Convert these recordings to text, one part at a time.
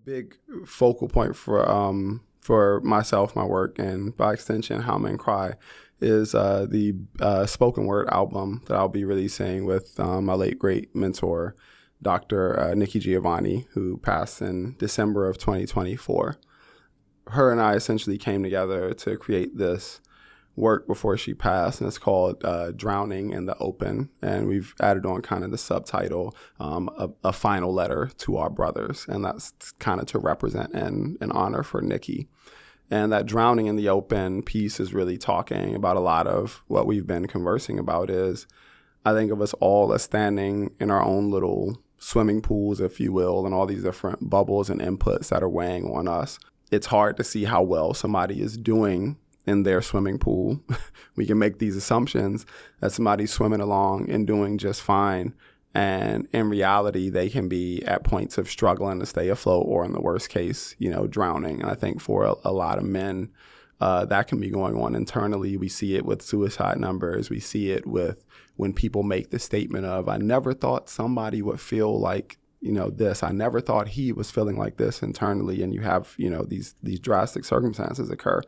big focal point for myself, my work, and by extension, How Men Cry, is the spoken word album that I'll be releasing with my late great mentor, Dr. Nikki Giovanni, who passed in December of 2024. Her and I essentially came together to create this work before she passed, and it's called Drowning in the Open, and we've added on kind of the subtitle, a final letter to our brothers, and that's kind of to represent and honor for Nikki. And that Drowning in the Open piece is really talking about a lot of what we've been conversing about. Is I think of us all as standing in our own little swimming pools, if you will, and all these different bubbles and inputs that are weighing on us. It's hard to see how well somebody is doing in their swimming pool. We can make these assumptions that somebody's swimming along and doing just fine. And in reality, they can be at points of struggling to stay afloat, or in the worst case, drowning. And I think for a lot of men, that can be going on internally. We see it with suicide numbers. We see it with when people make the statement of, I never thought somebody would feel like this. I never thought he was feeling like this internally. And you have, these drastic circumstances occur.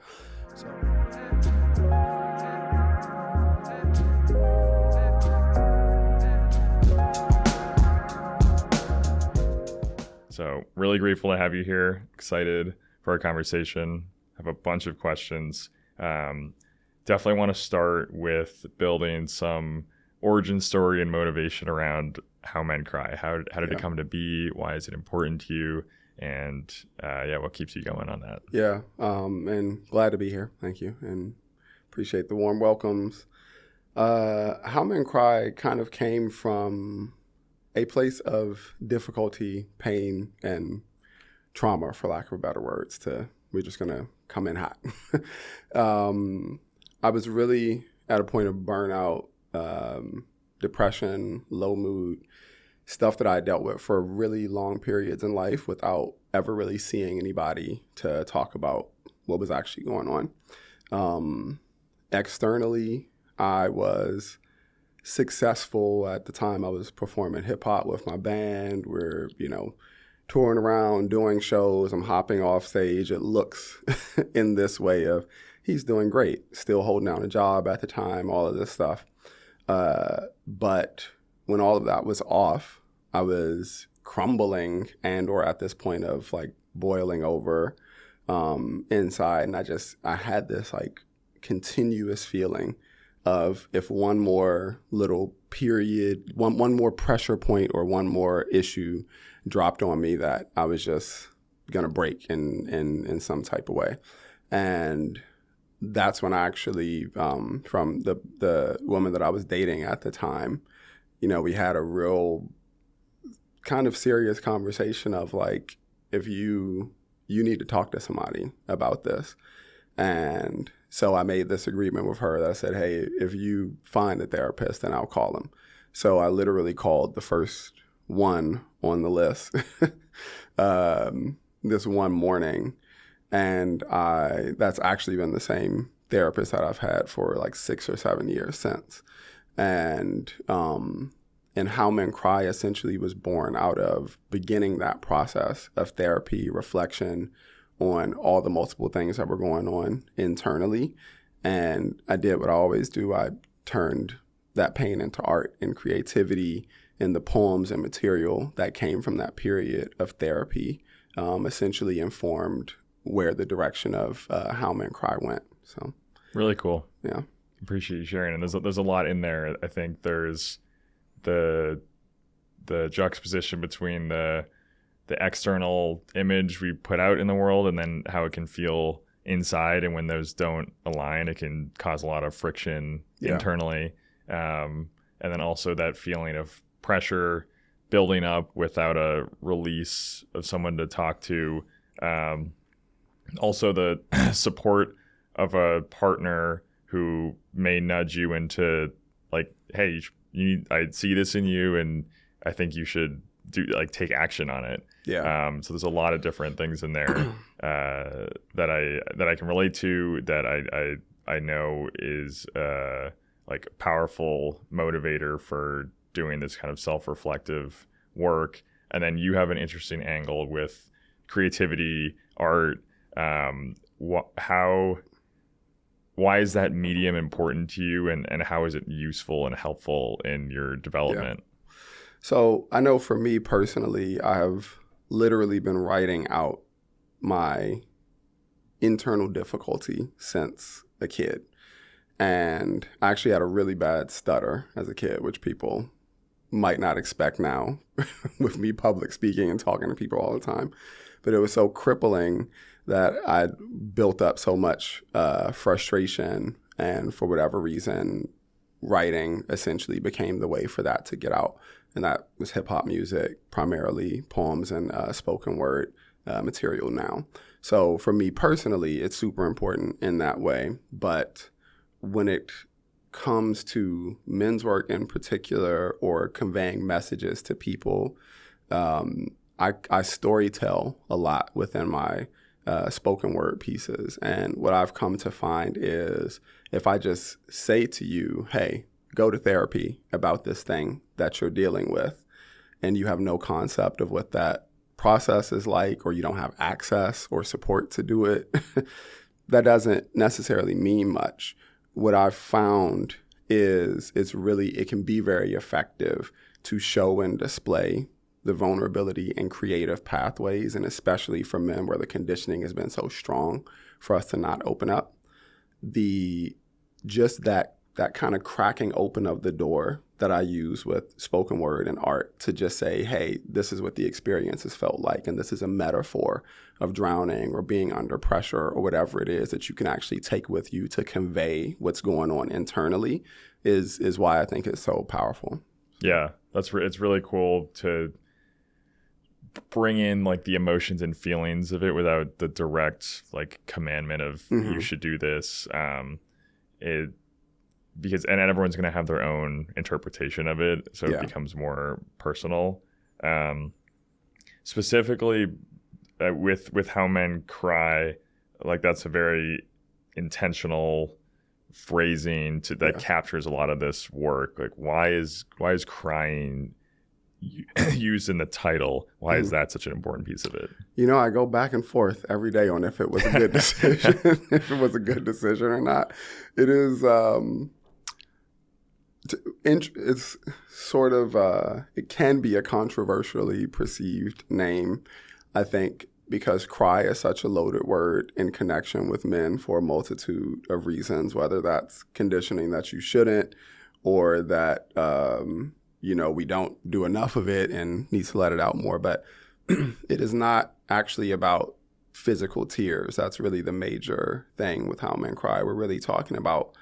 So really grateful to have you here. Excited for our conversation. Have a bunch of questions. Definitely want to start with building some origin story and motivation around How Men Cry. How did it come to be? Why is it important to you? And what keeps you going on that? Yeah, and glad to be here. Thank you, and appreciate the warm welcomes. How Men Cry kind of came from a place of difficulty, pain, and trauma, for lack of better words. We're just gonna come in hot. I was really at a point of burnout, depression, low mood, stuff that I dealt with for really long periods in life without ever really seeing anybody to talk about what was actually going on. Externally, I was successful at the time. I was performing hip hop with my band. We're, touring around, doing shows. I'm hopping off stage. It looks in this way of he's doing great, still holding down a job at the time, all of this stuff. But when all of that was off, I was crumbling or at this point of like boiling over inside. And I had this like continuous feeling of if one more little period, one more pressure point or one more issue dropped on me, that I was just going to break in some type of way. And that's when I actually, from the woman that I was dating at the time, we had a real kind of serious conversation of like, if you need to talk to somebody about this. And so I made this agreement with her that I said, hey, if you find a therapist, then I'll call him. So I literally called the first one on the list this one morning. And that's actually been the same therapist that I've had for like 6 or 7 years since. And How Men Cry essentially was born out of beginning that process of therapy, reflection on all the multiple things that were going on internally. And I did what I always do. I turned that pain into art and creativity, and the poems and material that came from that period of therapy essentially informed where the direction of How Men Cry went. So really cool. Yeah. Appreciate you sharing. And there's a lot in there. I think there's the juxtaposition between the external image we put out in the world and then how it can feel inside. And when those don't align, it can cause a lot of friction internally. And then also that feeling of pressure building up without a release of someone to talk to. Also the support of a partner who may nudge you into like, hey, I see this in you and I think you should take action on it. Yeah. So there's a lot of different things in there that I can relate to, that I know is like a powerful motivator for doing this kind of self-reflective work. And then you have an interesting angle with creativity, art. Why is that medium important to you, and how is it useful and helpful in your development? Yeah. So I know for me personally, I have literally been writing out my internal difficulty since a kid. And I actually had a really bad stutter as a kid, which people might not expect now with me public speaking and talking to people all the time. But it was so crippling that I built up so much frustration, and for whatever reason, writing essentially became the way for that to get out. And that was hip hop music, primarily poems and spoken word material now. So for me personally, it's super important in that way. But when it comes to men's work in particular, or conveying messages to people, I storytell a lot within my spoken word pieces. And what I've come to find is if I just say to you, hey, go to therapy about this thing that you're dealing with, and you have no concept of what that process is like, or you don't have access or support to do it, that doesn't necessarily mean much. What I've found is it can be very effective to show and display the vulnerability and creative pathways, and especially for men where the conditioning has been so strong for us to not open up. That kind of cracking open of the door that I use with spoken word and art to just say, hey, this is what the experience has felt like, and this is a metaphor of drowning or being under pressure or whatever it is that you can actually take with you to convey what's going on internally is why I think it's so powerful. Yeah, it's really cool to bring in like the emotions and feelings of it without the direct like commandment of you should do this. Because everyone's going to have their own interpretation of it, so it becomes more personal. Specifically, with how men cry, like that's a very intentional phrasing that captures a lot of this work. Like, why is crying used in the title? Why is that such an important piece of it? I go back and forth every day on if it was a good decision, if it was a good decision or not. It is. It's sort of, it can be a controversially perceived name, I think, because cry is such a loaded word in connection with men for a multitude of reasons, whether that's conditioning that you shouldn't, or that, we don't do enough of it and need to let it out more. But it is not actually about physical tears. That's really the major thing with how men cry. We're really talking about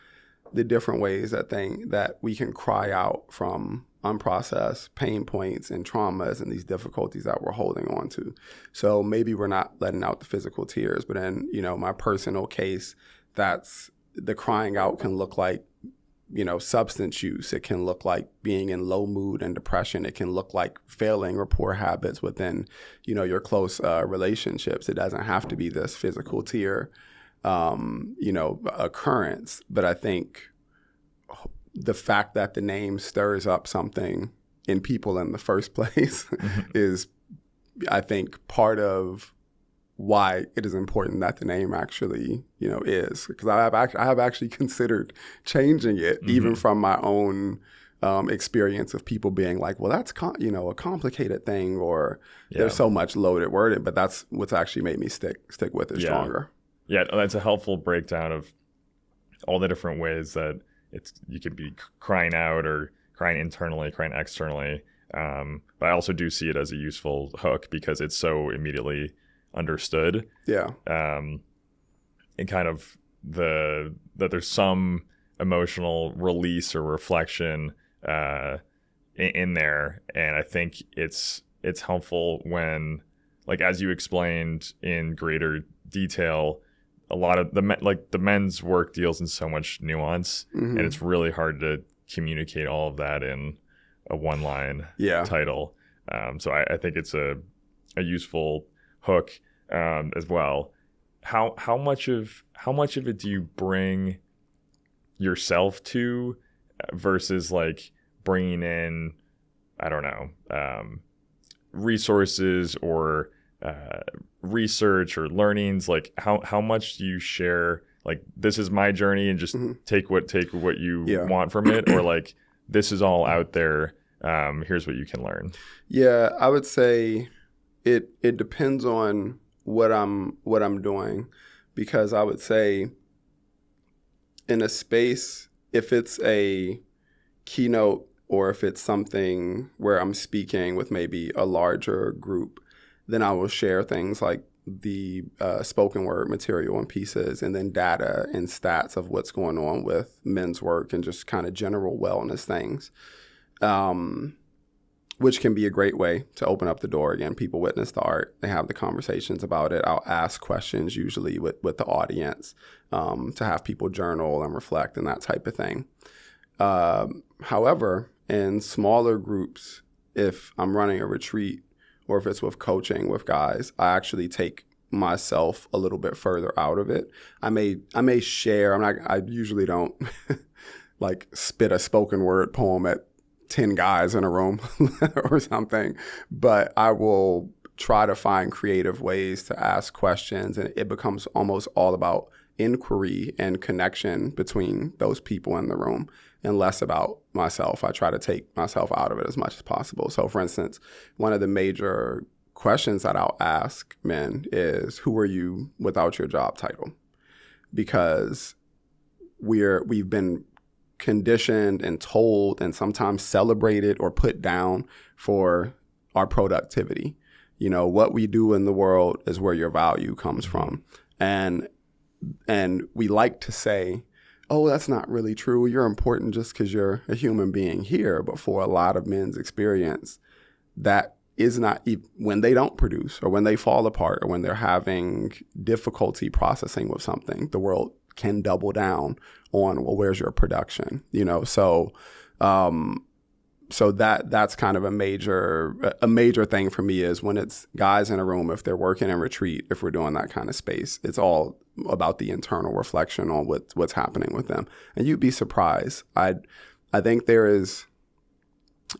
the different ways that we can cry out from unprocessed pain points and traumas and these difficulties that we're holding on to. So maybe we're not letting out the physical tears, but in, my personal case, that's the crying out can look like, substance use. It can look like being in low mood and depression. It can look like failing or poor habits within, your close relationships. It doesn't have to be this physical tear occurrence. But I think the fact that the name stirs up something in people in the first place is, I think, part of why it is important that the name actually, is. Because I have actually considered changing it, even from my own experience of people being like, well, that's a complicated thing, or there's so much loaded wording. But that's what's actually made me stick with it stronger. Yeah, that's a helpful breakdown of all the different ways that you could be crying out or crying internally, crying externally. But I also do see it as a useful hook because it's so immediately understood. Yeah. And kind of that there's some emotional release or reflection in there. And I think it's helpful when, like, as you explained in greater detail, a lot of the men's work deals in so much nuance, and it's really hard to communicate all of that in a one-line title. So I think it's a useful hook as well. How much of it do you bring yourself to versus like bringing in, I don't know, resources or research or learnings? Like how much do you share? Like, this is my journey and just take what you want from it, or like, this is all out there. Here's what you can learn. Yeah, I would say it depends on what I'm doing, because I would say in a space, if it's a keynote or if it's something where I'm speaking with maybe a larger group, then I will share things like the spoken word material and pieces, and then data and stats of what's going on with men's work and just kind of general wellness things, which can be a great way to open up the door. Again, people witness the art. They have the conversations about it. I'll ask questions usually with the audience to have people journal and reflect and that type of thing. However, in smaller groups, if I'm running a retreat or if it's with coaching with guys, I actually take myself a little bit further out of it. I may share. I usually don't like spit a spoken word poem at 10 guys in a room or something, but I will try to find creative ways to ask questions, and it becomes almost all about inquiry and connection between those people in the room and less about myself. I try to take myself out of it as much as possible. So for instance, one of the major questions that I'll ask men is, who are you without your job title? Because we've been conditioned and told and sometimes celebrated or put down for our productivity. You know, what we do in the world is where your value comes from. And we like to say, oh, that's not really true. You're important just because you're a human being here. But for a lot of men's experience, that is not, when they don't produce or when they fall apart or when they're having difficulty processing with something, the world can double down on, well, where's your production? You know, so that's kind of a major thing for me is when it's guys in a room, if they're working in retreat, if we're doing that kind of space, it's all about the internal reflection on what's happening with them. And you'd be surprised. I think there is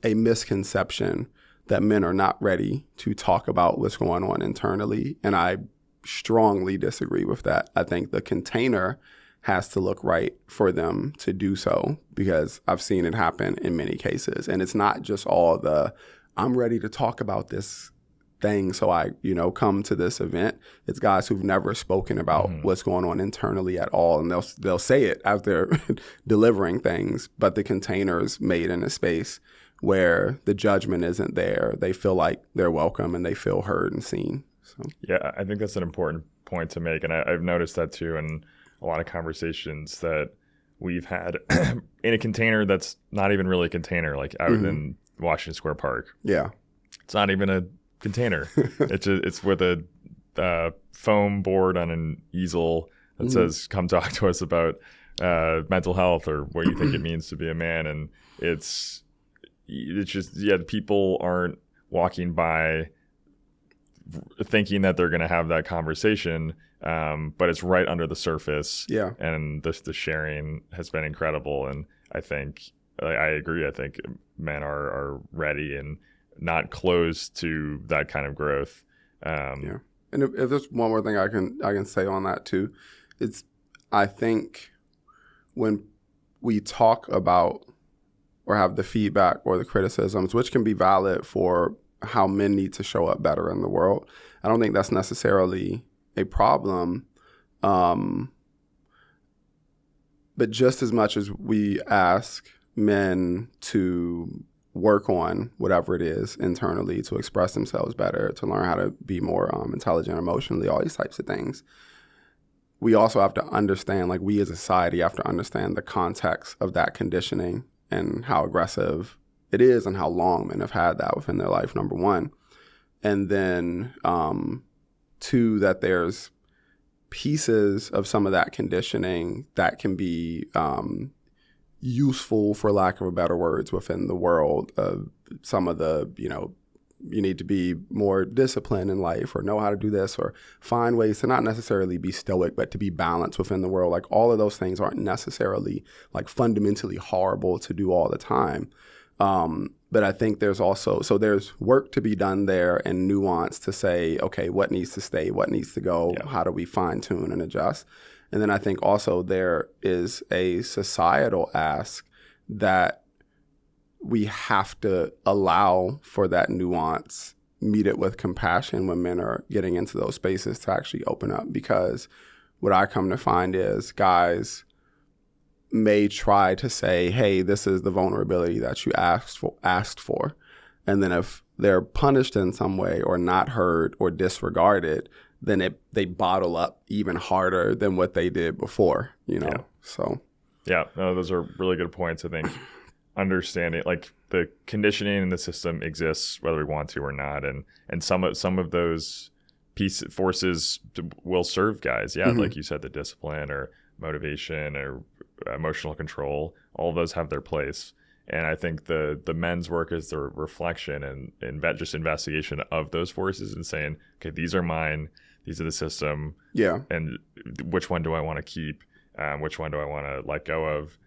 a misconception that men are not ready to talk about what's going on internally. And I strongly disagree with that. I think the container has to look right for them to do so, because I've seen it happen in many cases. And it's not just all I'm ready to talk about this thing, so I, come to this event. It's guys who've never spoken about what's going on internally at all. And they'll say it as they're delivering things, but the container is made in a space where the judgment isn't there. They feel like they're welcome and they feel heard and seen. So. Yeah, I think that's an important point to make. And I've noticed that too in a lot of conversations that we've had in a container that's not even really a container, like out in Washington Square Park. Yeah. It's not even a container. It's with a foam board on an easel that says, come talk to us about mental health or what you think it means to be a man. And it's just, people aren't walking by thinking that they're going to have that conversation, but it's right under the surface. Yeah. And the sharing has been incredible. And I think, I agree. I think men are ready and not close to that kind of growth. Yeah. And if there's one more thing I can say on that too, I think when we talk about or have the feedback or the criticisms, which can be valid for how men need to show up better in the world, I don't think that's necessarily a problem. But just as much as we ask men to work on whatever it is internally to express themselves better, to learn how to be more intelligent emotionally, all these types of things, we also have to understand, like we as a society have to understand the context of that conditioning and how aggressive it is and how long men have had that within their life, number one. And then two, that there's pieces of some of that conditioning that can be useful, for lack of a better words, within the world of some of the, you need to be more disciplined in life or know how to do this or find ways to not necessarily be stoic, but to be balanced within the world. Like all of those things aren't necessarily like fundamentally horrible to do all the time. But I think there's work to be done there and nuance to say, okay, what needs to stay, what needs to go, how do we fine tune and adjust? And then I think also there is a societal ask that we have to allow for that nuance, meet it with compassion when men are getting into those spaces to actually open up. Because what I come to find is guys may try to say, hey, this is the vulnerability that you asked for. And then if they're punished in some way or not heard or disregarded, then they bottle up even harder than what they did before, you know? Yeah. So. Yeah, no, those are really good points. I think understanding, like, the conditioning in the system exists whether we want to or not. And some of those forces will serve guys. Yeah, like you said, the discipline or motivation or emotional control, all of those have their place. And I think the men's work is the reflection and just investigation of those forces and saying, okay, these are mine, these are the system, and which one do I want to keep, which one do I want to let go of,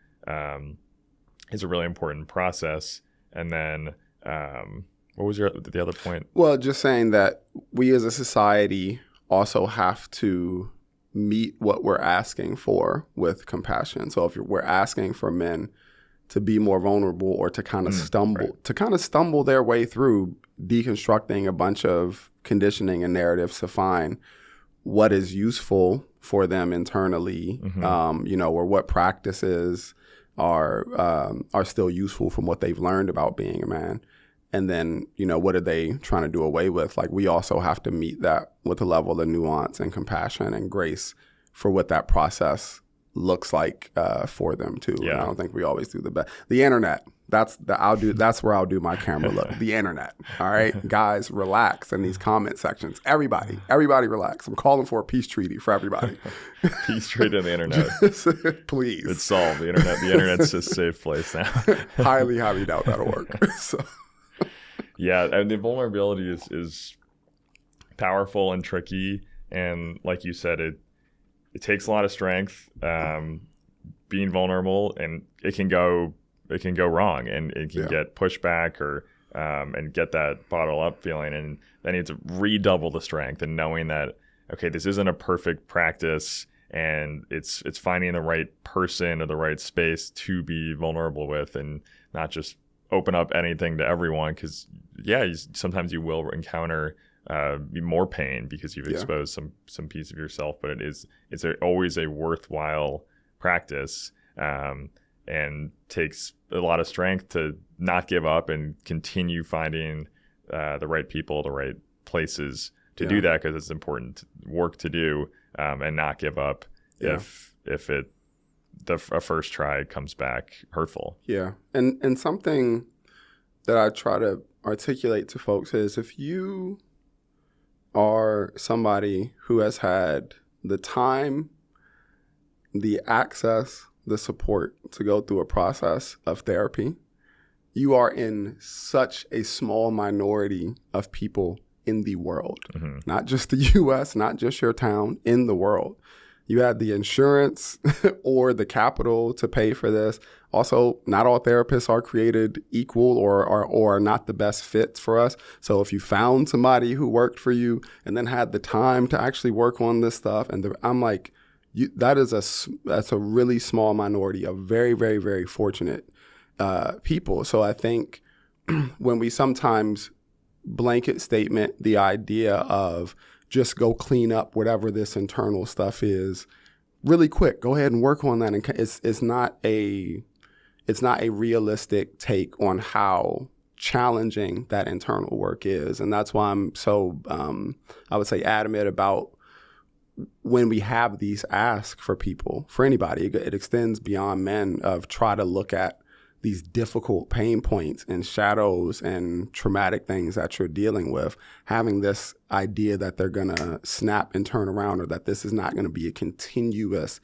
is a really important process. And then what was the other point? Well, just saying that we as a society also have to meet what we're asking for with compassion. So if we're asking for men to be more vulnerable or to kind of stumble their way through deconstructing a bunch of conditioning and narratives to find what is useful for them internally, or what practices are still useful from what they've learned about being a man. And then, what are they trying to do away with? Like, we also have to meet that with a level of nuance and compassion and grace for what that process looks like for them too. Yeah. And I don't think we always do the best. The internet, that's where I'll do my camera look. The internet. All right, guys, relax in these comment sections. Everybody relax. I'm calling for a peace treaty for everybody. Peace treaty on the internet. Please. It's solved. The internet's a safe place now. highly doubt that'll work. So. Yeah, and the vulnerability is powerful and tricky, and like you said, it takes a lot of strength being vulnerable, and it can go wrong, and it can get pushback or and get that bottle up feeling, and then you have to redouble the strength and knowing that, okay, this isn't a perfect practice, and it's finding the right person or the right space to be vulnerable with, and not just open up anything to everyone, because sometimes you will encounter more pain because you've exposed some piece of yourself, but it's always a worthwhile practice, and takes a lot of strength to not give up and continue finding the right people, the right places to do that, because it's important work to do, and not give up if a first try comes back hurtful. Yeah. And something that I try to articulate to folks is, if you are somebody who has had the time, the access, the support to go through a process of therapy, you are in such a small minority of people in the world, not just the U.S., not just your town, in the world. You had the insurance or the capital to pay for this. Also, not all therapists are created equal or are not the best fits for us. So if you found somebody who worked for you and then had the time to actually work on this stuff, and I'm like, that's a really small minority of very, very, very fortunate people. So I think when we sometimes blanket statement the idea of just go clean up whatever this internal stuff is really quick, go ahead and work on that, and it's not a realistic take on how challenging that internal work is. And that's why I'm so I would say adamant about when we have these asks for people, for anybody, it extends beyond men, of try to look at these difficult pain points and shadows and traumatic things that you're dealing with, having this idea that they're going to snap and turn around, or that this is not going to be a continuous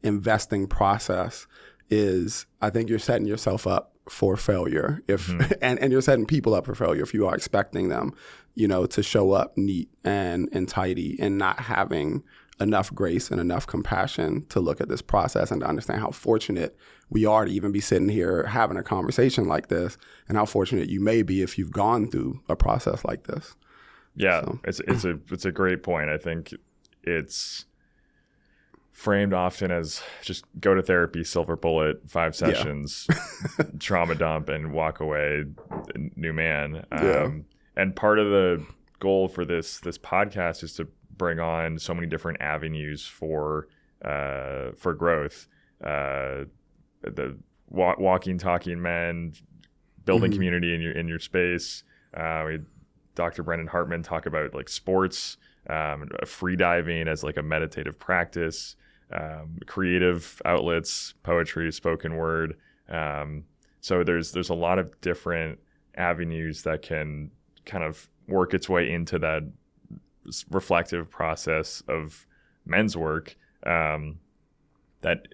investing process, is, I think you're setting yourself up for failure and you're setting people up for failure if you are expecting them, to show up neat and tidy and not having enough grace and enough compassion to look at this process and to understand how fortunate we are to even be sitting here having a conversation like this, and how fortunate you may be if you've gone through a process like this. Yeah, so. It's a great point. I think it's framed often as just go to therapy, silver bullet, 5 sessions, trauma dump, and walk away, new man. And part of the goal for this podcast is to bring on so many different avenues for growth. The walking, talking men, building community in your space. We had Dr. Brendan Hartman talk about like sports, free diving as like a meditative practice, creative outlets, poetry, spoken word. So there's a lot of different avenues that can kind of work its way into that reflective process of men's work, that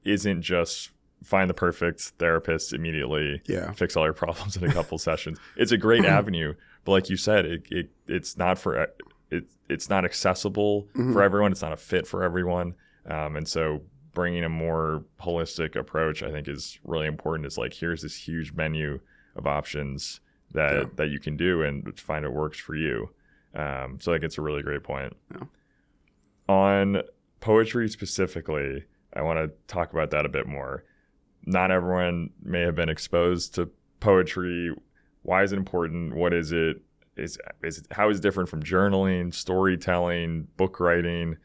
isn't just find the perfect therapist immediately, fix all your problems in a couple sessions. It's a great avenue, but like you said, it's not for it's not accessible for everyone. It's not a fit for everyone, and so bringing a more holistic approach, I think, is really important. It's like, here's this huge menu of options that you can do and find what works for you. So I think it's a really great point. On poetry specifically, I want to talk about that a bit more. Not everyone may have been exposed to poetry. Why is it important? What is it? Is it, how is it different from journaling, storytelling, book writing,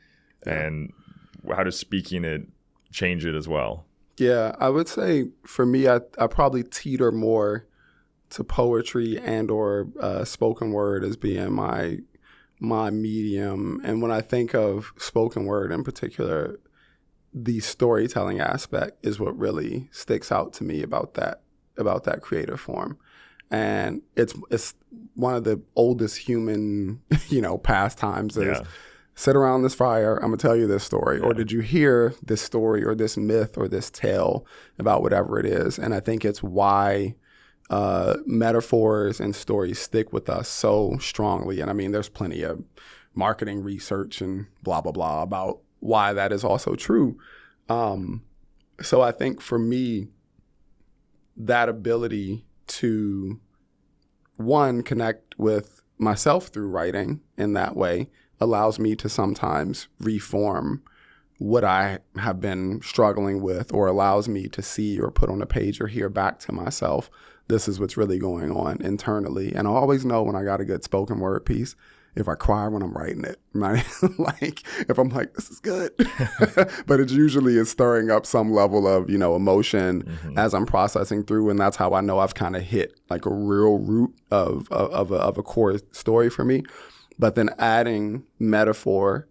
and how does speaking it change it as well? Yeah, I would say for me, I probably teeter more to poetry and or spoken word as being my medium. And when I think of spoken word in particular, the storytelling aspect is what really sticks out to me about that creative form. And it's one of the oldest human, pastimes is sit around this fire, I'm gonna tell you this story. Or did you hear this story or this myth or this tale about whatever it is? And I think it's why metaphors and stories stick with us so strongly. And I mean, there's plenty of marketing research and blah, blah, blah about why that is also true. So I think for me, that ability to, one, connect with myself through writing in that way allows me to sometimes reform what I have been struggling with, or allows me to see or put on a page or hear back to myself, this is what's really going on internally. And I always know when I got a good spoken word piece, if I cry when I'm writing it, right? Like if I'm like, this is good, but it usually is stirring up some level of, emotion as I'm processing through. And that's how I know I've kind of hit like a real root of a core story for me. But then adding metaphor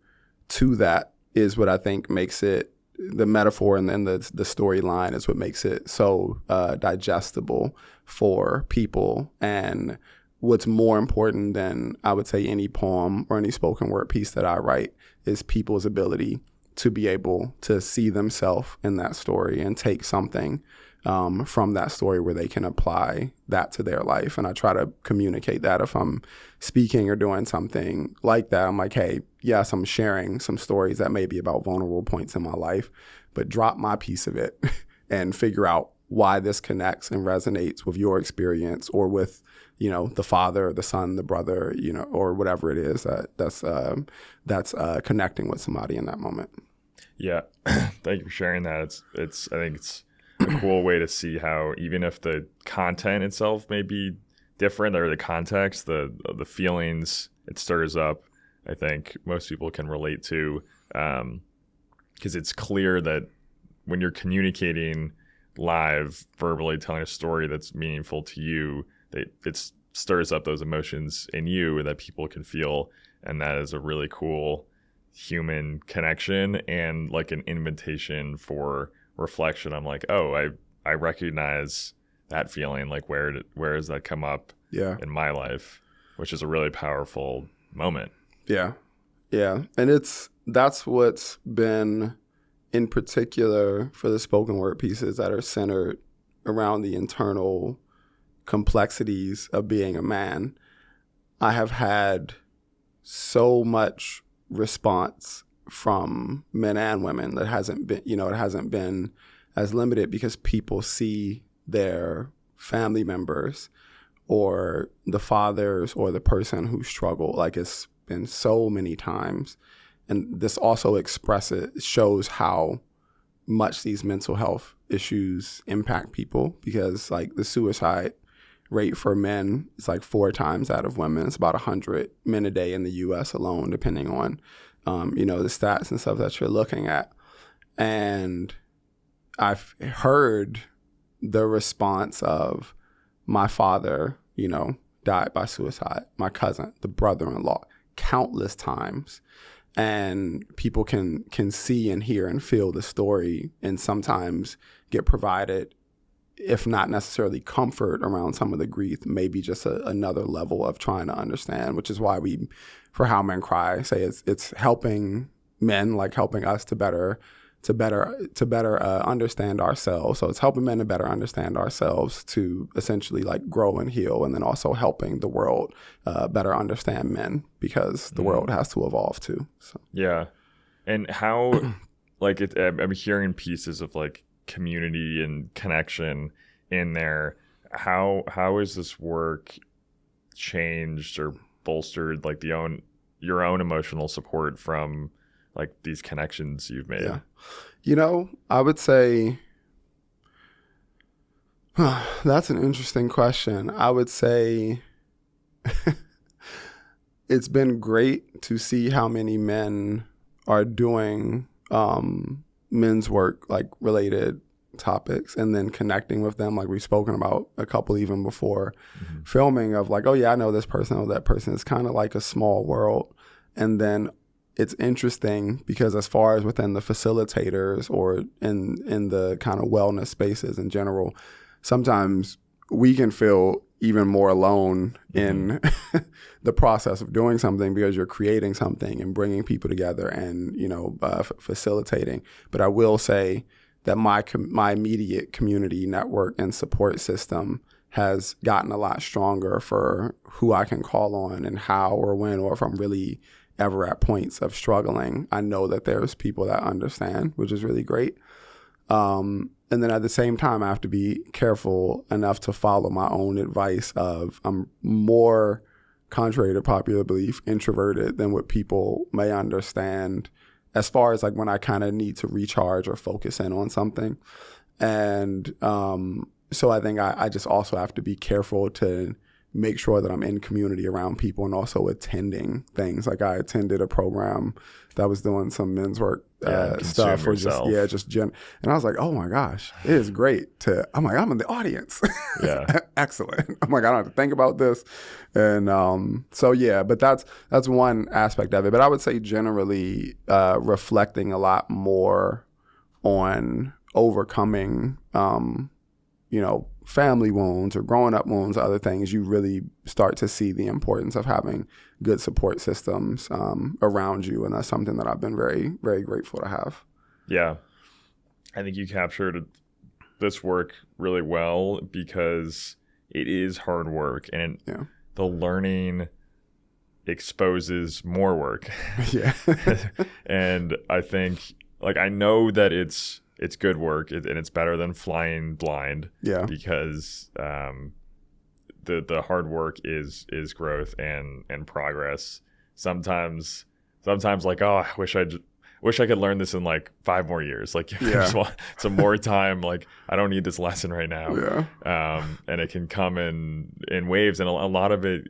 to that is what I think makes it, the metaphor and then the storyline is what makes it so digestible for people. And what's more important than, I would say, any poem or any spoken word piece that I write is people's ability to be able to see themselves in that story and take something from that story where they can apply that to their life. And I try to communicate that if I'm speaking or doing something like that. I'm like, hey, yes, I'm sharing some stories that may be about vulnerable points in my life, but drop my piece of it and figure out why this connects and resonates with your experience or with, the father, the son, the brother, or whatever it is that's connecting with somebody in that moment. Yeah. Thank you for sharing that. I think it's a cool way to see how, even if the content itself may be different, or the context, the feelings it stirs up, I think most people can relate to, because it's clear that when you're communicating live, verbally telling a story that's meaningful to you, it stirs up those emotions in you that people can feel. And that is a really cool human connection and like an invitation for reflection. I'm like, oh, I recognize that feeling. Like, where does that come up in my life? Which is a really powerful moment. Yeah. And that's what's been, in particular for the spoken word pieces that are centered around the internal complexities of being a man. I have had so much response from men and women. That hasn't been, it hasn't been as limited because people see their family members or the fathers or the person who struggled. Like, it's been so many times. And this also shows how much these mental health issues impact people, because like the suicide rate for men is like 4 times that of women. It's about 100 men a day in the U.S. alone, depending on, the stats and stuff that you're looking at. And I've heard the response of my father, died by suicide, my cousin, the brother-in-law, countless times. And people can see and hear and feel the story, and sometimes get provided, if not necessarily comfort around some of the grief, maybe just another level of trying to understand, which is why we, for How Men Cry, say it's helping men, like helping us to better understand ourselves. So it's helping men to better understand ourselves, to essentially like grow and heal, and then also helping the world better understand men, because the world has to evolve too. So. Yeah. And how, like, I'm hearing pieces of like community and connection in there. How has this work changed or bolstered like your own emotional support from like these connections you've made? Yeah. I would say that's an interesting question. I would say it's been great to see how many men are doing men's work, like related topics, and then connecting with them. Like we've spoken about a couple even before filming, of like, oh yeah, I know this person, oh that person. It's kind of like a small world. And then it's interesting because as far as within the facilitators or in the kind of wellness spaces in general, sometimes we can feel even more alone in the process of doing something, because you're creating something and bringing people together and, facilitating. But I will say that my immediate community network and support system has gotten a lot stronger for who I can call on and how or when, or if I'm really ever at points of struggling, I know that there's people that understand, which is really great. And then at the same time, I have to be careful enough to follow my own advice of I'm more, contrary to popular belief, introverted than what people may understand, as far as like when I kind of need to recharge or focus in on something. And so I think I just also have to be careful to make sure that I'm in community around people, and also attending things. Like I attended a program that was doing some men's work stuff, or and I was like, oh my gosh, it is great I'm in the audience. Yeah. Excellent. I'm like, I don't have to think about this. And but that's one aspect of it. But I would say generally reflecting a lot more on overcoming family wounds or growing up wounds, other things, you really start to see the importance of having good support systems around you. And that's something that I've been very, very grateful to have. Yeah. I think you captured this work really well, because it is hard work, and the learning exposes more work. Yeah. And I think, like, I know that it's good work, and it's better than flying blind. Yeah. Because the hard work is growth and progress. Sometimes like, oh, I wish I could learn this in like 5 more years. Like, I just want some more time. Like, I don't need this lesson right now. Yeah. And it can come in waves, and a lot of it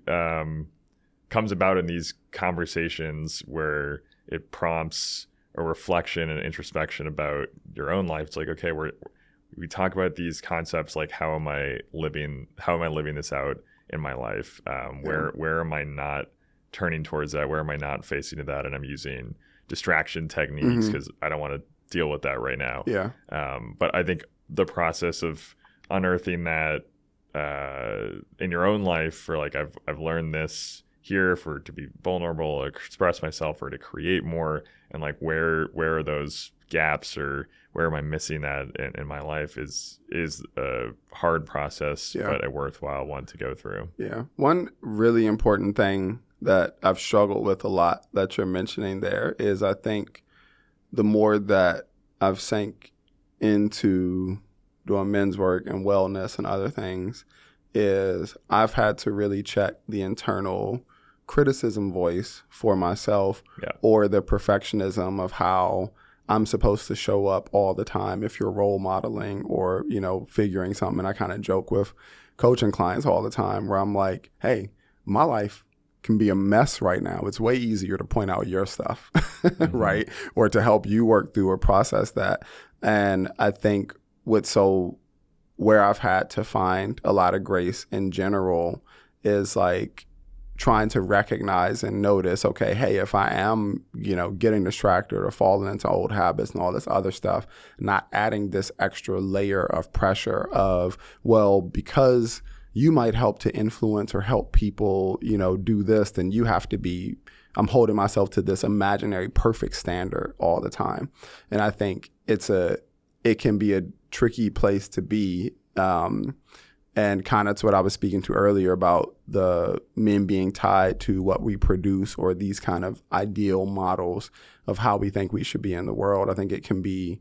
comes about in these conversations where it prompts a reflection and introspection about your own life. It's like, okay, we talk about these concepts, like how am I living this out in my life? Where am I not turning towards that? Where am I not facing to that? And I'm using distraction techniques because I don't want to deal with that right now. Yeah. But I think the process of unearthing that in your own life, for like, I've learned this here to be vulnerable, or express myself, or to create more, and like where are those gaps, or where am I missing that in my life is a hard process, but a worthwhile one to go through. Yeah. One really important thing that I've struggled with a lot that you're mentioning there is I think the more that I've sank into doing men's work and wellness and other things is I've had to really check the internal criticism voice for myself or the perfectionism of how I'm supposed to show up all the time if you're role modeling or, you know, figuring something. I kind of joke with coaching clients all the time where I'm like, hey, my life can be a mess right now. It's way easier to point out your stuff, right? Or to help you work through or process that. And I think where I've had to find a lot of grace in general is like trying to recognize and notice, okay, hey, if I am, you know, getting distracted or falling into old habits and all this other stuff, not adding this extra layer of pressure of, well, because you might help to influence or help people, you know, do this, then you have to be, I'm holding myself to this imaginary perfect standard all the time. And I think it can be a tricky place to be. And kind of to what I was speaking to earlier about the men being tied to what we produce or these kind of ideal models of how we think we should be in the world. I think it can be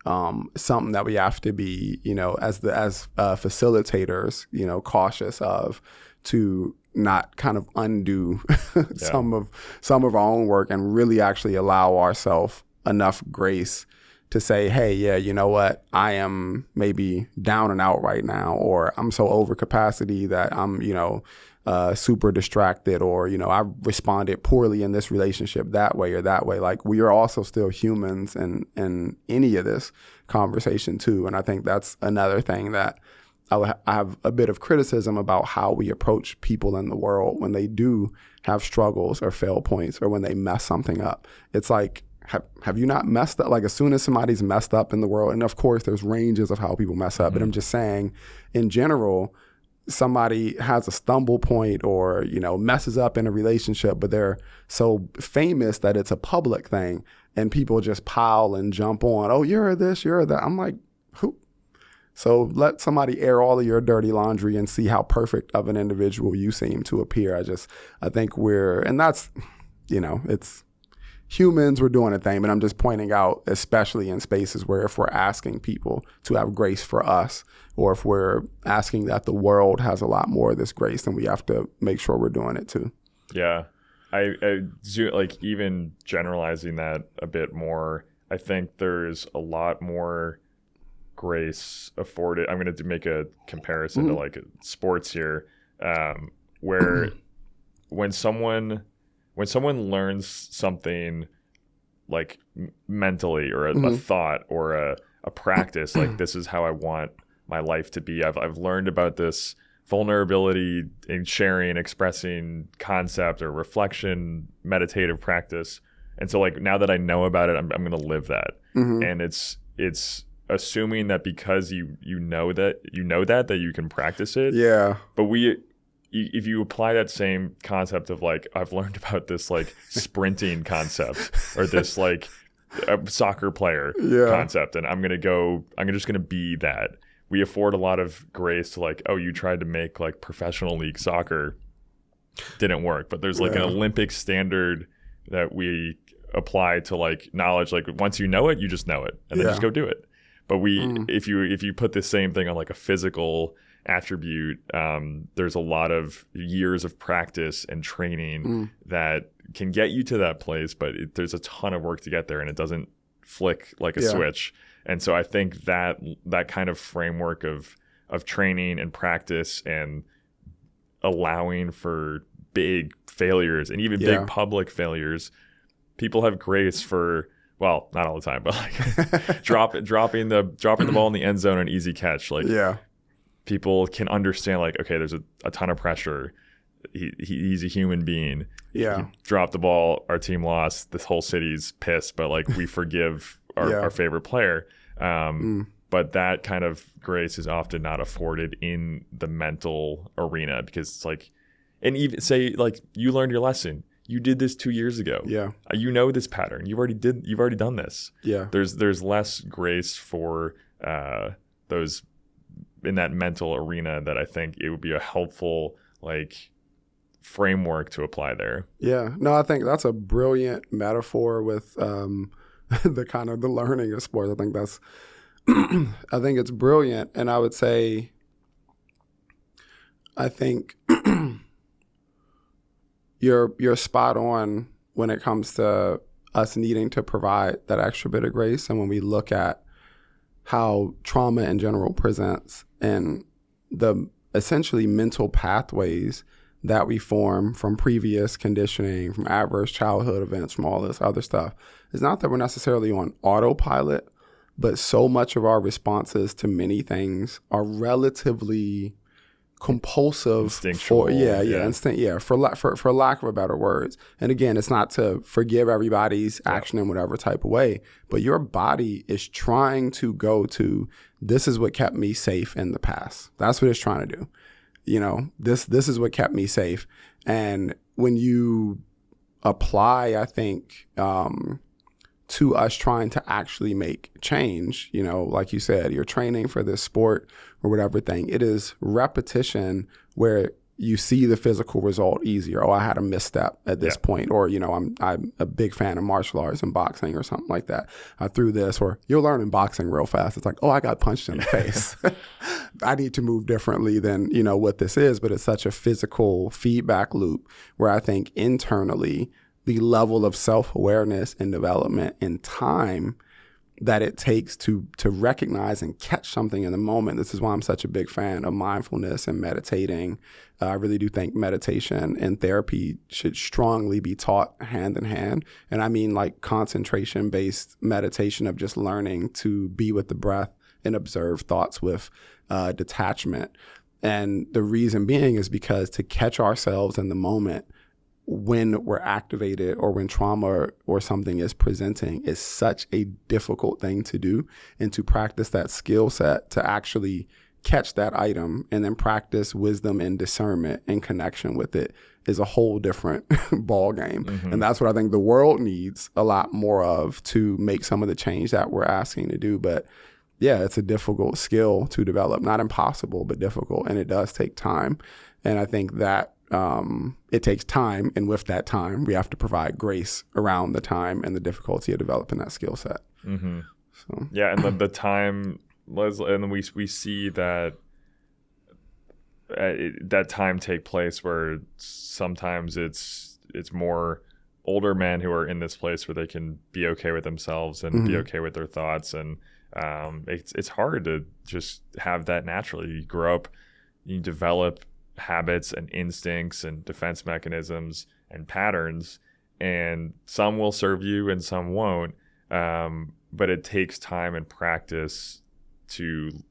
something that we have to be, you know, as facilitators, you know, cautious of, to not kind of undo some of our own work and really actually allow ourselves enough grace to say, hey, yeah, you know what, I am maybe down and out right now, or I'm so over capacity that I'm, you know, super distracted, or, you know, I responded poorly in this relationship that way or that way. Like, we are also still humans in any of this conversation too. And I think that's another thing that I have a bit of criticism about how we approach people in the world when they do have struggles or fail points or when they mess something up. It's like, have you not messed up? Like, as soon as somebody's messed up in the world, and of course there's ranges of how people mess up, but I'm just saying in general, somebody has a stumble point or, you know, messes up in a relationship, but they're so famous that it's a public thing and people just pile and jump on, oh, you're this, you're that. I'm like, who? So let somebody air all of your dirty laundry and see how perfect of an individual you seem to appear. I think and that's, you know, it's, humans, we're doing a thing, but I'm just pointing out, especially in spaces where if we're asking people to have grace for us, or if we're asking that the world has a lot more of this grace, then we have to make sure we're doing it too. Yeah. I do, like, even generalizing that a bit more, I think there's a lot more grace afforded. I'm going to make a comparison to like sports here, where when someone learns something like mentally or a thought or a practice, like, this is how I want my life to be. I've learned about this vulnerability in sharing, expressing concept or reflection, meditative practice. And so, like, now that I know about it, I'm going to live that. And it's assuming that because you know that you can practice it. Yeah. But if you apply that same concept of, like, I've learned about this, like, sprinting concept or this, like, a soccer player concept, and I'm just going to be that. We afford a lot of grace to, like, oh, you tried to make, like, professional league soccer, didn't work. But there's, like, an Olympic standard that we apply to, like, knowledge. Like, once you know it, you just know it, and then just go do it. But if you put the same thing on, like, a physical attribute, there's a lot of years of practice and training that can get you to that place, but there's a ton of work to get there, and it doesn't flick like a switch. And so I think that kind of framework of training and practice and allowing for big failures and even big public failures, people have grace for, well, not all the time, but like dropping the ball in the end zone, an easy catch. Like, people can understand, like, okay, there's a ton of pressure. He's a human being. Yeah. He dropped the ball. Our team lost. This whole city's pissed, but, like, we forgive our favorite player. But that kind of grace is often not afforded in the mental arena, because it's like, and even say, like, you learned your lesson. You did this 2 years ago. Yeah. You know this pattern. You've already done this. Yeah. There's less grace for those in that mental arena, that I think it would be a helpful, like, framework to apply there. Yeah. No, I think that's a brilliant metaphor with the kind of the learning of sports. I think that's I think it's brilliant. And I would say I think you're spot on when it comes to us needing to provide that extra bit of grace. And when we look at how trauma in general presents and the essentially mental pathways that we form from previous conditioning, from adverse childhood events, from all this other stuff, it's not that we're necessarily on autopilot, but so much of our responses to many things are relatively compulsive, instinctual, for lack of a better words. And again, it's not to forgive everybody's action in whatever type of way, but your body is trying to go to, this is what kept me safe in the past. That's what it's trying to do. You know, this is what kept me safe. And when you apply, I think, to us trying to actually make change, you know, like you said, you're training for this sport or whatever thing, it is repetition where you see the physical result easier. Oh, I had a misstep at this point, or, you know, I'm a big fan of martial arts and boxing or something like that. I threw this, or you'll learn in boxing real fast. It's like, oh, I got punched in the face. I need to move differently than, you know, what this is. But it's such a physical feedback loop where I think internally the level of self-awareness and development and time that it takes to recognize and catch something in the moment. This is why I'm such a big fan of mindfulness and meditating. I really do think meditation and therapy should strongly be taught hand in hand. And I mean like concentration-based meditation of just learning to be with the breath and observe thoughts with detachment. And the reason being is because to catch ourselves in the moment when we're activated or when trauma or something is presenting is such a difficult thing to do, and to practice that skill set to actually catch that item and then practice wisdom and discernment and connection with it is a whole different ball game. Mm-hmm. And that's what I think the world needs a lot more of to make some of the change that we're asking to do. But yeah, it's a difficult skill to develop, not impossible, but difficult. And it does take time. And I think that it takes time, and with that time, we have to provide grace around the time and the difficulty of developing that skill set. Mm-hmm. So yeah, and the time, and we see that that time take place where sometimes it's more older men who are in this place where they can be okay with themselves and be okay with their thoughts, and it's hard to just have that naturally. You grow up, you develop habits and instincts and defense mechanisms and patterns, and some will serve you and some won't, but it takes time and practice to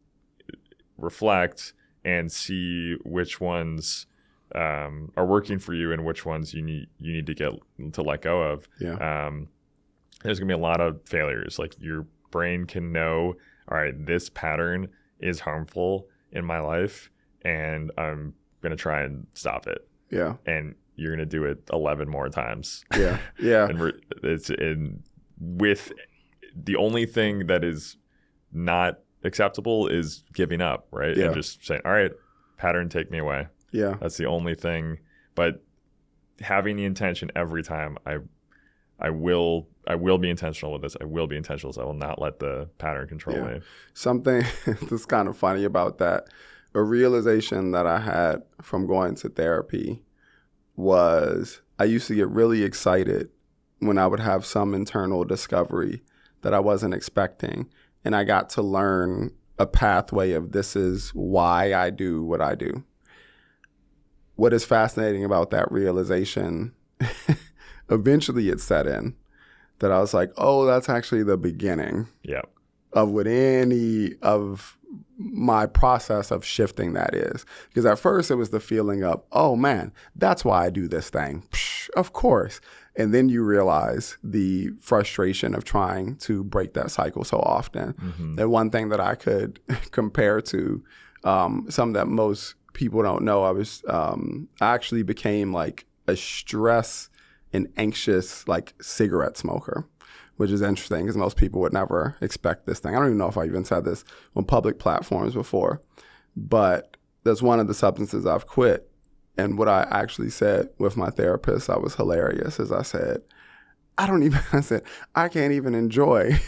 reflect and see which ones are working for you and which ones you need to get to let go of. There's gonna be a lot of failures. Like, your brain can know, all right, this pattern is harmful in my life and I'm going to try and stop it. Yeah. And you're going to do it 11 more times. Yeah. Yeah. And with the only thing that is not acceptable is giving up, right? Yeah. And just saying, all right, pattern, take me away. Yeah. That's the only thing. But having the intention every time, I will be intentional with this. I will be intentional. So I will not let the pattern control me. Something that's kind of funny about that, a realization that I had from going to therapy was I used to get really excited when I would have some internal discovery that I wasn't expecting. And I got to learn a pathway of this is why I do what I do. What is fascinating about that realization, eventually it set in that I was like, oh, that's actually the beginning of what any of my process of shifting that is. Because at first it was the feeling of, oh man, that's why I do this thing. Psh, of course. And then you realize the frustration of trying to break that cycle so often. Mm-hmm. And one thing that I could compare to something that most people don't know, I actually became like a stress and anxious like cigarette smoker, which is interesting because most people would never expect this thing. I don't even know if I even said this on public platforms before, but that's one of the substances I've quit And what I actually said with my therapist, I was hilarious, as I said, I said, I can't even enjoy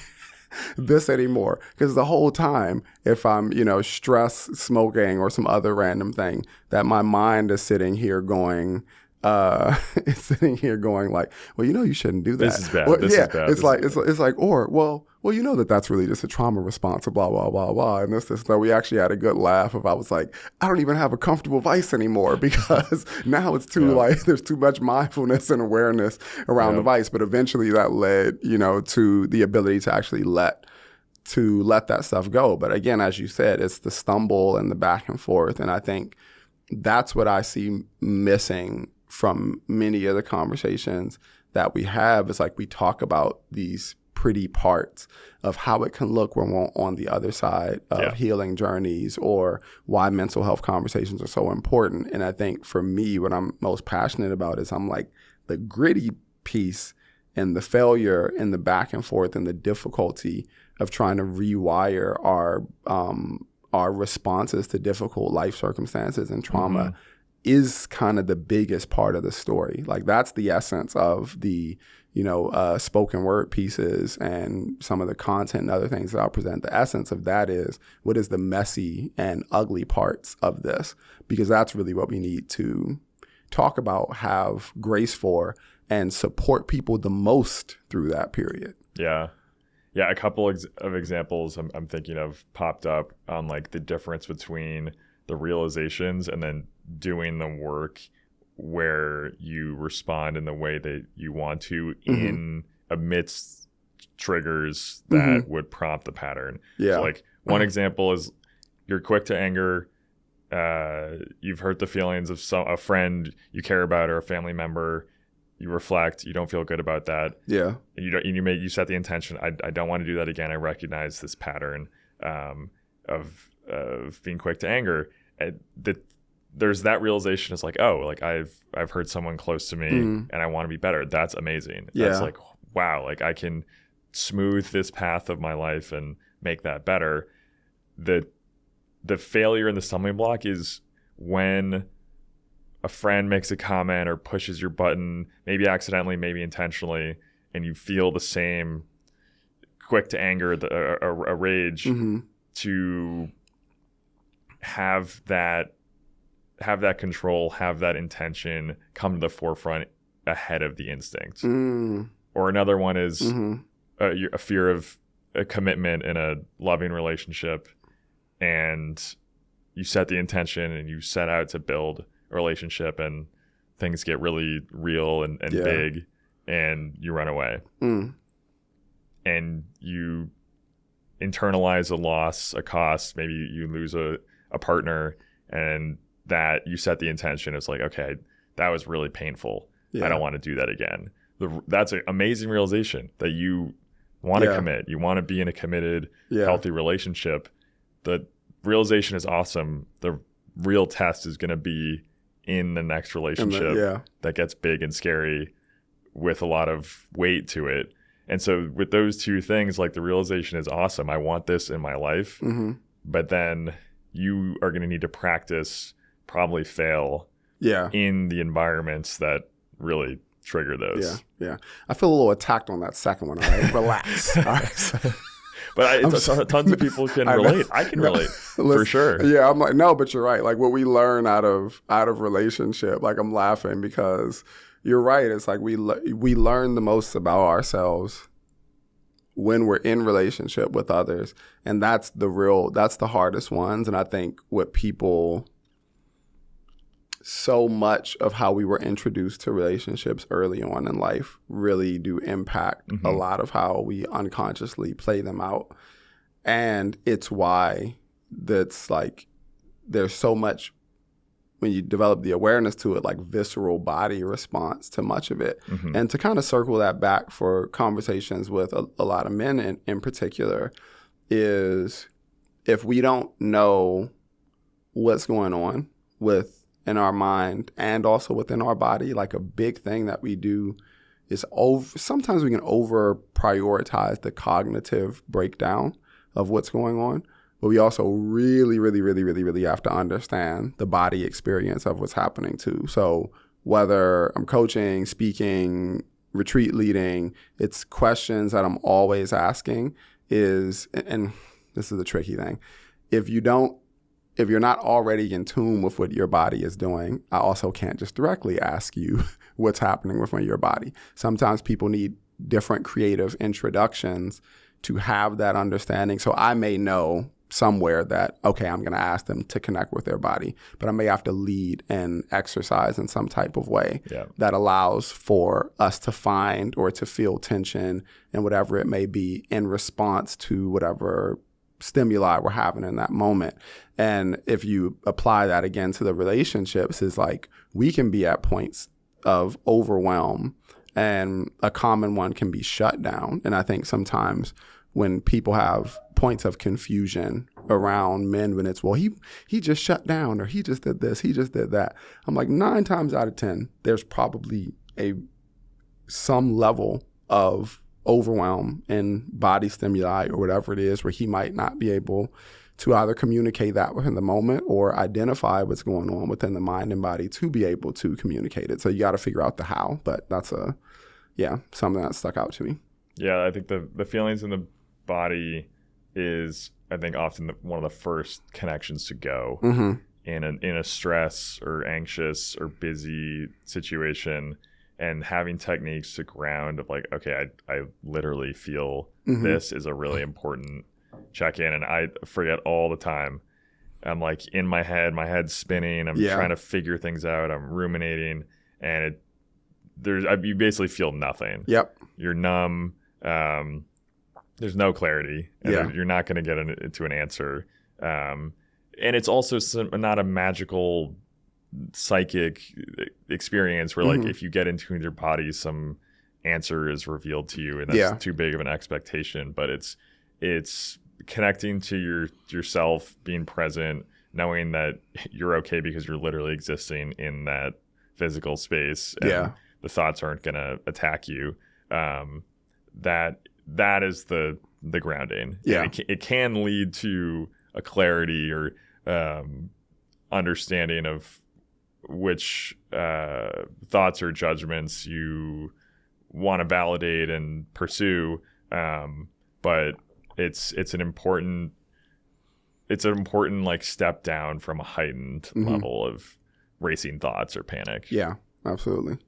this anymore. Because the whole time, if I'm, stressed, smoking, or some other random thing, that my mind is sitting here going, like, well, you shouldn't do that. This is bad. Well, this is bad. It's like, well, that's really just a trauma response, blah, blah, blah, blah. And this. So we actually had a good laugh I was like, I don't even have a comfortable vice anymore because now it's there's too much mindfulness and awareness around the vice. But eventually that led, to the ability to actually let that stuff go. But again, as you said, it's the stumble and the back and forth. And I think that's what I see missing from many of the conversations that we have. Is like we talk about these pretty parts of how it can look when we're on the other side of healing journeys, or why mental health conversations are so important. And I think for me, what I'm most passionate about is I'm like the gritty piece and the failure and the back and forth and the difficulty of trying to rewire our responses to difficult life circumstances and trauma is kind of the biggest part of the story. Like that's the essence of the, spoken word pieces and some of the content and other things that I'll present. The essence of that is what is the messy and ugly parts of this, because that's really what we need to talk about, have grace for, and support people the most through that period. Yeah. Yeah, a couple of examples I'm thinking of popped up on like the difference between the realizations and then doing the work where you respond in the way that you want to in amidst triggers that would prompt the pattern. Yeah. So like one example is you're quick to anger. You've hurt the feelings of a friend you care about or a family member. You reflect, you don't feel good about that. Yeah. You set the intention, I don't want to do that again. I recognize this pattern of being quick to anger. There's that realization. It's like, oh, like I've hurt someone close to me and I want to be better. That's amazing. That's like, wow, like I can smooth this path of my life and make that better. The failure and the stumbling block is when a friend makes a comment or pushes your button, maybe accidentally, maybe intentionally, and you feel the same quick to anger, a rage, to have that control, have that intention come to the forefront ahead of the instinct. Or another one is a fear of a commitment in a loving relationship, and you set the intention and you set out to build a relationship, and things get really real and big, and you run away. And you internalize a loss, a cost. Maybe you lose a partner, and that you set the intention. It's like, okay, that was really painful. I don't want to do that again. That's an amazing realization that you want to commit. You want to be in a committed, healthy relationship. The realization is awesome. The real test is going to be in the next relationship that gets big and scary with a lot of weight to it. And so with those two things, like the realization is awesome. I want this in my life. But then you are going to need to practice, probably fail in the environments that really trigger those. Yeah. I feel a little attacked on that second one. All right, relax. All right. But tons of people can relate. I can relate for sure. Yeah, I'm like, no, but you're right. Like what we learn out of relationship, like I'm laughing because you're right. It's like we learn the most about ourselves when we're in relationship with others. And that's the hardest ones. And I think what people, so much of how we were introduced to relationships early on in life really do impact a lot of how we unconsciously play them out. And it's why that's like, there's so much, when you develop the awareness to it, like visceral body response to much of it. And to kind of circle that back for conversations with a lot of men in particular is if we don't know what's going on in our mind and also within our body, like a big thing that we do is sometimes we can over prioritize the cognitive breakdown of what's going on. but we also really, really, really, really, really have to understand the body experience of what's happening too. So whether I'm coaching, speaking, retreat leading, it's questions that I'm always asking is, and this is the tricky thing, if you're not already in tune with what your body is doing, I also can't just directly ask you what's happening within your body. Sometimes people need different creative introductions to have that understanding. So I may know somewhere that, okay, I'm going to ask them to connect with their body, but I may have to lead and exercise in some type of way that allows for us to find or to feel tension and whatever it may be in response to whatever stimuli we're having in that moment. And if you apply that again to the relationships, is like we can be at points of overwhelm, and a common one can be shut down. And I think sometimes when people have points of confusion around men, when it's, well, he just shut down, or he just did this, he just did that. I'm like, 9 times out of 10, there's probably some level of overwhelm and body stimuli or whatever it is, where he might not be able to either communicate that within the moment or identify what's going on within the mind and body to be able to communicate it. So you got to figure out the how, but that's something that stuck out to me. Yeah, I think the feelings in the body is, I think, often one of the first connections to go in a stress or anxious or busy situation, and having techniques to ground of like, okay, I literally feel this is a really important check-in, and I forget all the time. I'm like in my head's spinning, I'm trying to figure things out, I'm ruminating, and you basically feel nothing. You're numb. There's no clarity. And you're not going to get into an answer. And it's also not a magical psychic experience where like if you get into your body, some answer is revealed to you, and that's too big of an expectation. But it's connecting to yourself, being present, knowing that you're okay because you're literally existing in that physical space. And the thoughts aren't going to attack you. That is the grounding. It can lead to a clarity or understanding of which thoughts or judgments you want to validate and pursue. But it's an important like step down from a heightened level of racing thoughts or panic. Yeah, absolutely.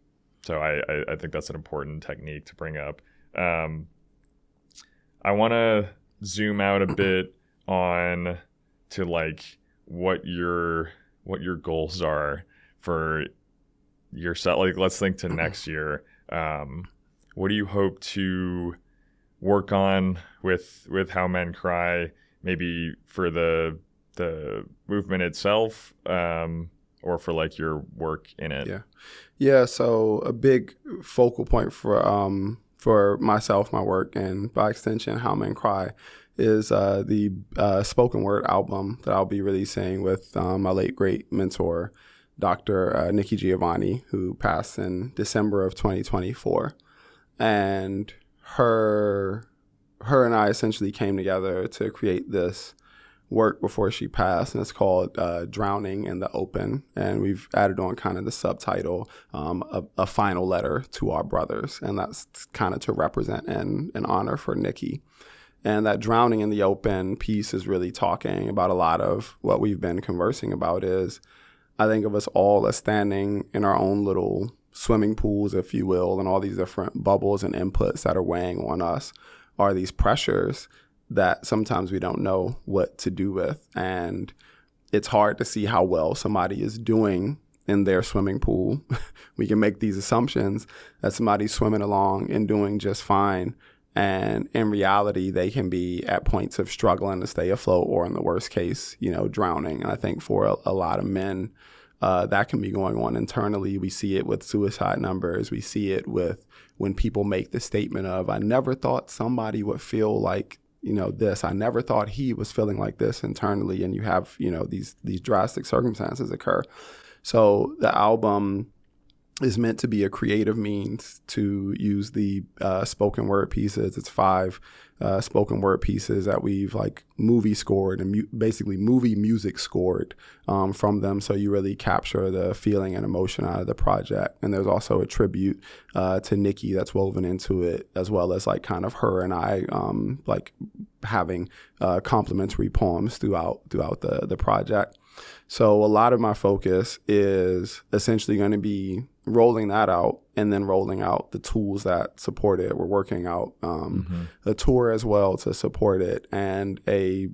So I think that's an important technique to bring up. I want to zoom out a bit on to like what your goals are for yourself. Like, let's think to next year. What do you hope to work on with How Men Cry, maybe for the movement itself, or for like your work in it? Yeah. So a big focal point for myself, my work, and by extension, How Men Cry, is the spoken word album that I'll be releasing with my late great mentor, Dr. Nikki Giovanni, who passed in December of 2024. And her and I essentially came together to create this work before she passed, and it's called Drowning in the Open. And we've added on kind of the subtitle, a final letter to our brothers. And that's kind of to represent and honor for Nikki. And that Drowning in the Open piece is really talking about a lot of what we've been conversing about. Is I think of us all as standing in our own little swimming pools, if you will, and all these different bubbles and inputs that are weighing on us are these pressures that sometimes we don't know what to do with. And it's hard to see how well somebody is doing in their swimming pool. We can make these assumptions that somebody's swimming along and doing just fine. And in reality, they can be at points of struggling to stay afloat, or in the worst case, drowning. And I think for a lot of men, that can be going on internally. We see it with suicide numbers. We see it with when people make the statement of, I never thought somebody would feel like, this. I never thought he was feeling like this internally. And you have, these drastic circumstances occur. So the album is meant to be a creative means to use the spoken word pieces. It's 5 spoken word pieces that we've like movie scored and basically movie music scored from them. So you really capture the feeling and emotion out of the project. And there's also a tribute to Nikki that's woven into it, as well as like kind of her and I like having complimentary poems throughout the project. So a lot of my focus is essentially going to be rolling that out and then rolling out the tools that support it. We're working out a tour as well to support it, and a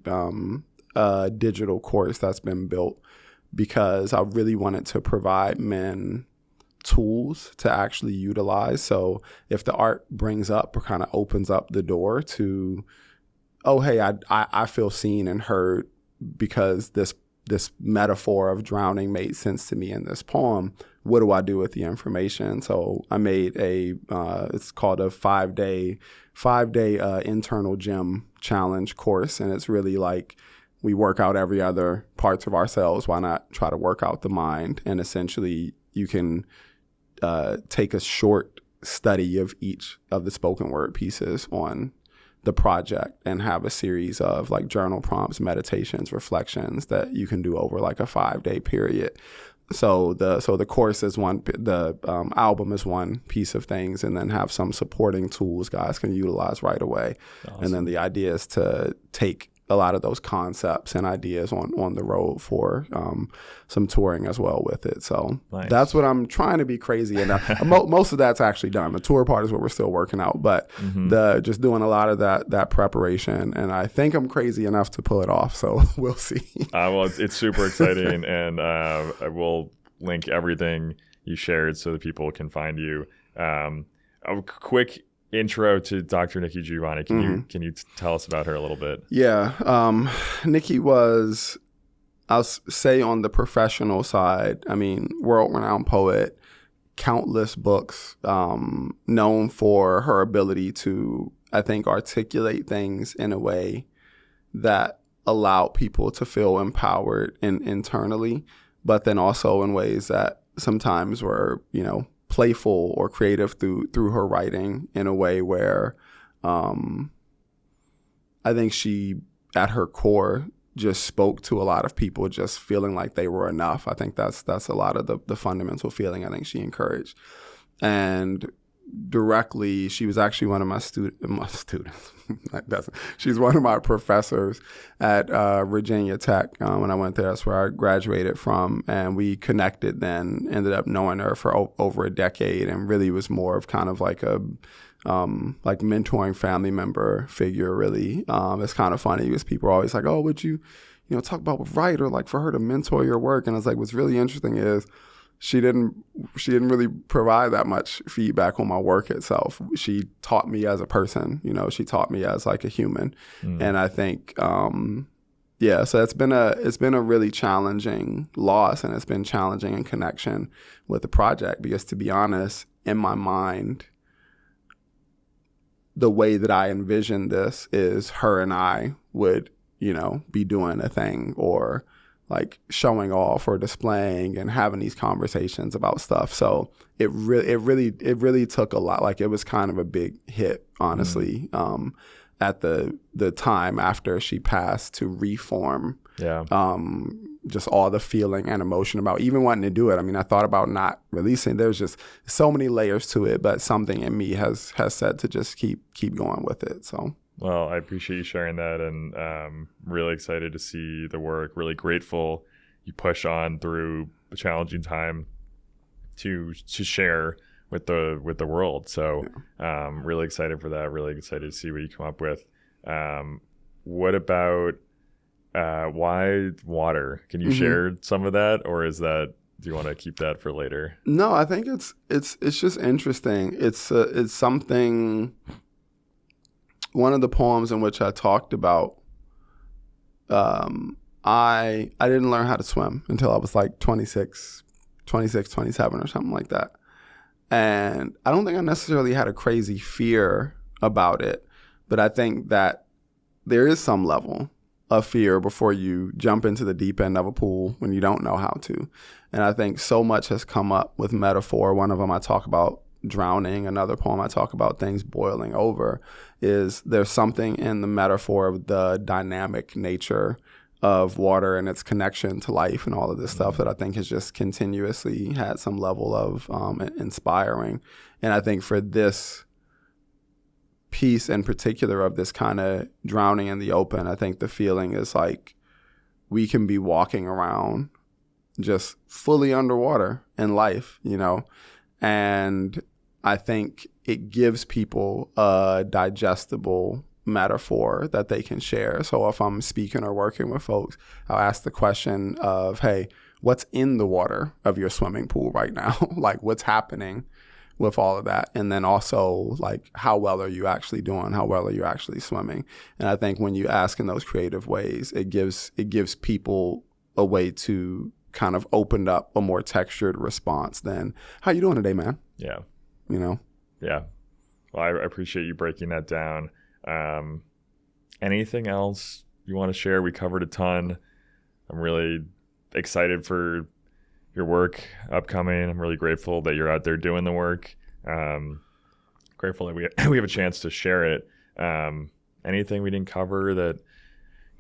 digital course that's been built because I really wanted to provide men tools to actually utilize. So if the art brings up or kind of opens up the door to, oh, hey, I feel seen and heard because this metaphor of drowning made sense to me in this poem. What do I do with the information? So I made it's called a 5-day internal gym challenge course. And it's really like we work out every other parts of ourselves. Why not try to work out the mind? And essentially you can take a short study of each of the spoken word pieces on the project and have a series of like journal prompts, meditations, reflections that you can do over like a 5-day period. So the course is one, the album is one piece of things, and then have some supporting tools guys can utilize right away. Awesome. And then the idea is to take a lot of those concepts and ideas on the road for some touring as well with it. So nice. That's what I'm trying to be crazy. And most of that's actually done. The tour part is what we're still working out, but just doing a lot of that preparation. And I think I'm crazy enough to pull it off. So we'll see. Well, it's super exciting. And I will link everything you shared so that people can find you. A quick intro to Dr. Nikki Giovanni. Can you tell us about her a little bit? Yeah. Nikki was, I'll say on the professional side, I mean, world-renowned poet, countless books, known for her ability to, I think, articulate things in a way that allowed people to feel empowered internally, but then also in ways that sometimes were, playful or creative through her writing in a way where I think she, at her core, just spoke to a lot of people just feeling like they were enough. I think that's a lot of the fundamental feeling I think she encouraged. And directly, she was actually one of my students. She's one of my professors at Virginia Tech when I went there. That's where I graduated from. And we connected then, ended up knowing her for over a decade, and really was more of kind of like a like mentoring family member figure, really. It's kind of funny because people are always like, oh, would you talk about with writer, like for her to mentor your work? And it's like, what's really interesting is she didn't really provide that much feedback on my work itself. She taught me as a person, she taught me as like a human. And I think, so it's been a really challenging loss, and it's been challenging in connection with the project, because to be honest, in my mind, the way that I envisioned this is her and I would, be doing a thing, or like showing off or displaying and having these conversations about stuff. So it really took a lot. Like, it was kind of a big hit, honestly, at the time after she passed, to reform just all the feeling and emotion about even wanting to do it. I mean, I thought about not releasing. There's just so many layers to it, but something in me has said to just keep going with it. So. Well, I appreciate you sharing that, and really excited to see the work. Really grateful you push on through a challenging time to share with the world. So really excited for that. Really excited to see what you come up with. What about why water? Can you share some of that, or do you want to keep that for later? No, I think it's just interesting. It's something. One of the poems in which I talked about, I didn't learn how to swim until I was like 26, 27 or something like that. And I don't think I necessarily had a crazy fear about it, but I think that there is some level a fear before you jump into the deep end of a pool when you don't know how to. And I think so much has come up with metaphor. One of them I talk about drowning. Another poem I talk about things boiling over. Is there's something in the metaphor of the dynamic nature of water and its connection to life and all of this stuff that I think has just continuously had some level of inspiring. And I think for this piece in particular of this kind of drowning in the open, I think the feeling is like we can be walking around just fully underwater in life, you know, and I think it gives people a digestible metaphor that they can share. So if I'm speaking or working with folks, I'll ask the question of, hey, what's in the water of your swimming pool right now? Like, what's happening with all of that? And then also, like, how well are you actually doing? How well are you actually swimming? And I think when you ask in those creative ways, it gives people a way to kind of open up a more textured response than, how you doing today, man? Yeah. You know? Yeah. Well, I appreciate you breaking that down. Anything else you want to share? We covered a ton. I'm really excited for your work upcoming. I'm really grateful that you're out there doing the work. Grateful that we have a chance to share it. Anything we didn't cover that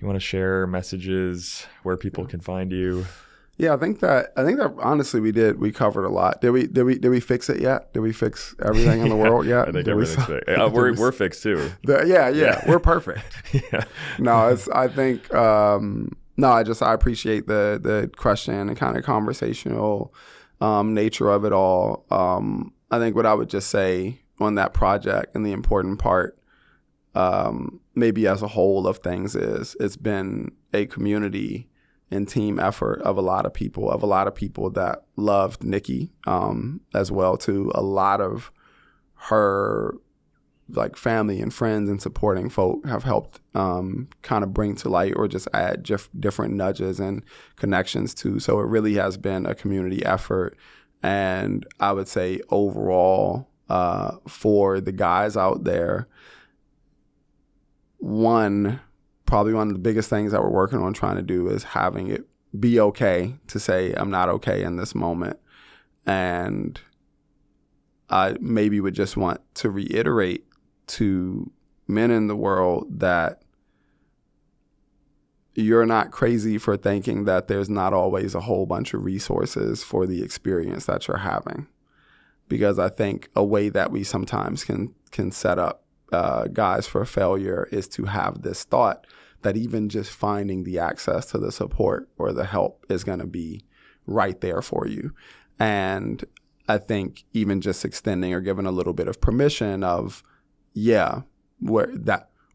you want to share? Messages, where people can find you? Yeah, I think that honestly we covered a lot. Did we fix it yet? Did we fix everything in the world yet? I think everything's fixed. We're fixed too. We're perfect. Yeah. No, I appreciate the question and kind of conversational nature of it all. I think what I would just say on that project and the important part, maybe as a whole of things, is it's been a community and team effort of a lot of people that loved Nikki as well too. A lot of her like family and friends and supporting folk have helped kind of bring to light or just add different nudges and connections to. So it really has been a community effort. And I would say overall for the guys out there, probably one of the biggest things that we're working on trying to do is having it be okay to say, I'm not okay in this moment. And I maybe would just want to reiterate to men in the world that you're not crazy for thinking that there's not always a whole bunch of resources for the experience that you're having. Because I think a way that we sometimes can set up guys for failure is to have this thought that even just finding the access to the support or the help is going to be right there for you. And I think even just extending or giving a little bit of permission of, yeah, we're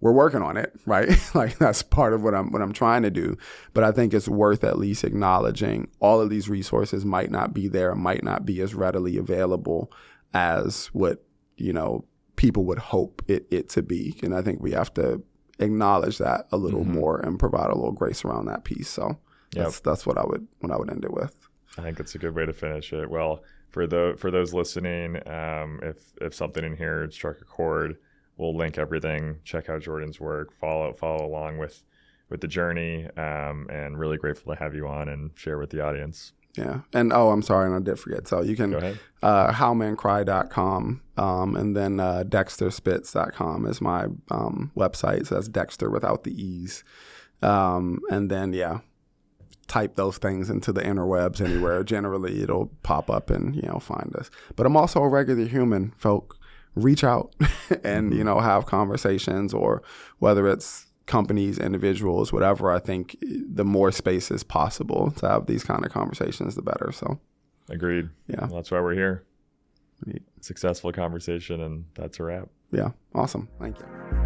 working on it, right? Like that's part of what I'm trying to do. But I think it's worth at least acknowledging all of these resources might not be there, might not be as readily available as what, you know, people would hope it to be. And I think we have to acknowledge that a little more and provide a little grace around that piece. So that's what I would end it with. I think it's a good way to finish it. Well, for those listening, if something in here struck a chord, we'll link everything. Check out Jordan's work. Follow along with the journey. And really grateful to have you on and share with the audience. Yeah. And I'm sorry, and I did forget. So you can howmencry.com and then dxtrspits.com is my website. So that's Dxtr without the E's. And then type those things into the interwebs anywhere. Generally it'll pop up and find us. But I'm also a regular human, folk. Reach out and have conversations, or whether it's companies, individuals, whatever. I think the more space is possible to have these kind of conversations, the better. So agreed. Yeah. Well, that's why we're here. Successful conversation, and that's a wrap. Yeah. Awesome. Thank you.